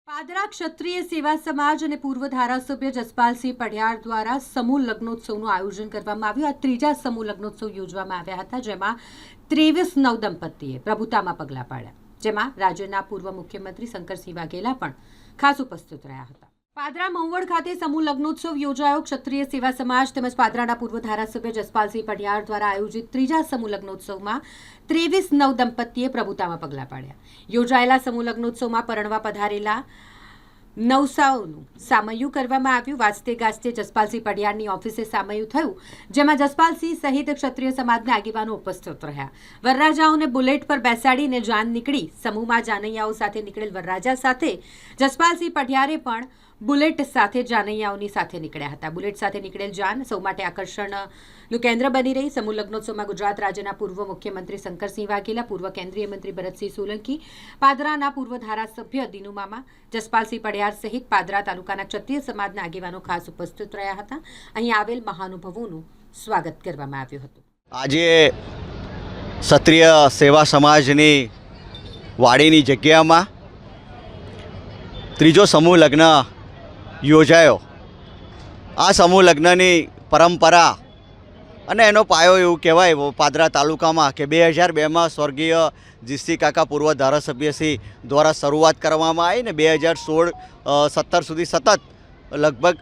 પાદરા ક્ષત્રિય સેવા સમાજ અને પૂર્વ ધારાસભ્ય જસપાલસિંહ પઢિયાર દ્વારા સમૂહ લગ્નોત્સવનું આયોજન કરવામાં આવ્યું। આ ત્રીજા સમૂહ લગ્નોત્સવ યોજવામાં આવ્યા હતા, જેમાં 23 નવદંપતીએ પ્રભુતામાં પગલાં પાડ્યા, જેમાં રાજ્યના પૂર્વ મુખ્યમંત્રી શંકરસિંહ વાઘેલા પણ ખાસ ઉપસ્થિત રહ્યા હતા। પાદરા મહુવડ ખાતે સમૂહ લગ્નોત્સવ યોજાયો। ક્ષત્રિય સેવા સમાજ તેમજ પાદરાના પૂર્વ ધારાસભ્ય જસપાલસિંહ પઢિયાર દ્વારા આયોજિત ત્રીજા સમૂહ લગ્નોત્સવમાં 23 નવદંપતીએ પ્રભુતામાં પગલાં પાડ્યા। યોજાયેલા સમૂહ લગ્નોત્સવમાં પરણવા પધારેલા નવસાઓનું સામૈયું કરવામાં આવ્યું। વાજતે ગાજતે જસપાલસિંહ પઢિયારની ઓફિસે સામૈયું થયું, જેમાં જસપાલસિંહ સહિત ક્ષત્રિય સમાજના આગેવાનો ઉપસ્થિત રહ્યા। વરરાજાઓને બુલેટ પર બેસાડીને જાન નીકળી। સમૂહમાં જાનૈયાઓ સાથે નીકળેલ વરરાજા સાથે જસપાલસિંહ પઢિયારે પણ બુલેટ સાથે જાનૈયાઓની સાથે નીકળ્યા હતા। બુલેટ સાથે નીકળેલ જાન સૌ માટે આકર્ષણનું કેન્દ્ર બની રહી। સમૂહ લગ્નોત્સવમાં ગુજરાત રાજ્યના પૂર્વ મુખ્યમંત્રી શંકરસિંહ વાઘેલા, પૂર્વ કેન્દ્રીય મંત્રી ભરતસિંહ સોલંકી, પાદરાના પૂર્વ ધારાસભ્ય દિનુ મામા, જસપાલસિંહ પઢિયાર સહિત પાદરા તાલુકાના ક્ષત્રિય સમાજના આગેવાનો ખાસ ઉપસ્થિત રહ્યા હતા। અહીં આવેલ મહાનુભાવોનું સ્વાગત કરવામાં આવ્યું હતું। આજે ક્ષત્રિય સેવા સમાજની વાડીની જગ્યામાં ત્રીજો સમૂહ લગ્ન યોજાયો। આ સમૂહ લગ્નની પરંપરા અને એનો પાયો એવું કહેવાય પાદરા તાલુકામાં કે 2002માં સ્વર્ગીય જીસી કાકા પૂર્વ ધારાસભ્યશ્રી દ્વારા શરૂઆત કરવામાં આવી ને 2016-17 સુધી સતત લગભગ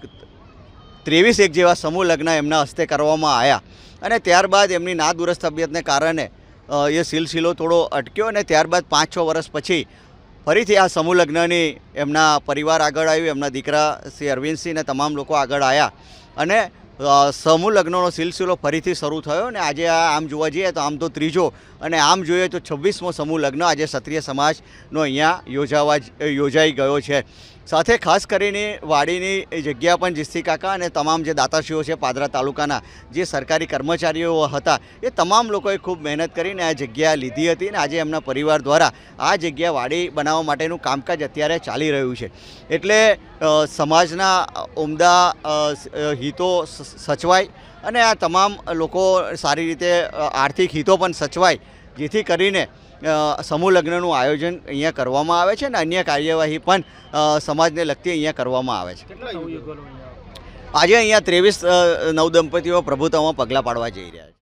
23 જેવા સમૂહ લગ્ન એમના હસ્તે કરવામાં આવ્યા અને ત્યારબાદ એમની નાદુરસ્ત તબિયતને કારણે એ સિલસિલો થોડો અટક્યો અને ત્યારબાદ 5-6 વર્ષ પછી ફરીથી આ સમૂહ લગ્નની એમના પરિવાર આગળ આવ્યું, એમના દીકરા શ્રી અરવિંદસિંહ અને તમામ લોકો આગળ આવ્યા અને સમૂહ લગ્નનો સિલસિલો ફરીથી શરૂ થયો અને આજે આમ જોવા જઈએ તો આમ તો ત્રીજો અને આમ જોઈએ તો 26મો સમૂહ લગ્ન આજે ક્ષત્રિય સમાજનો અહીંયા યોજાઈ ગયો છે। સાથે ખાસ કરીને વાડીની જગ્યા પણ જીસી કાકા અને તમામ જે દાતાશ્રીઓ છે પાદરા તાલુકાના જે સરકારી કર્મચારીઓ હતા એ તમામ લોકોએ ખૂબ મહેનત કરીને આ જગ્યા લીધી હતી અને આજે એમના પરિવાર દ્વારા આ જગ્યા વાડી બનાવવા માટેનું કામકાજ અત્યારે ચાલી રહ્યું છે। એટલે સમાજના ઉમદા હિતો સચવાય અને આ તમામ લોકો સારી રીતે આર્થિક હિતો પણ સચવાય, જેથી કરીને સમૂહ લગ્નનું આયોજન અહીંયા કરવામાં આવે છે અને અન્ય કાર્યવાહી પણ સમાજને લગતી અહીંયા કરવામાં આવે છે। આજે અહીંયા 23 નવદંપતીઓ પ્રભુતામાં પગલાં પાડવા જઈ રહ્યા છે।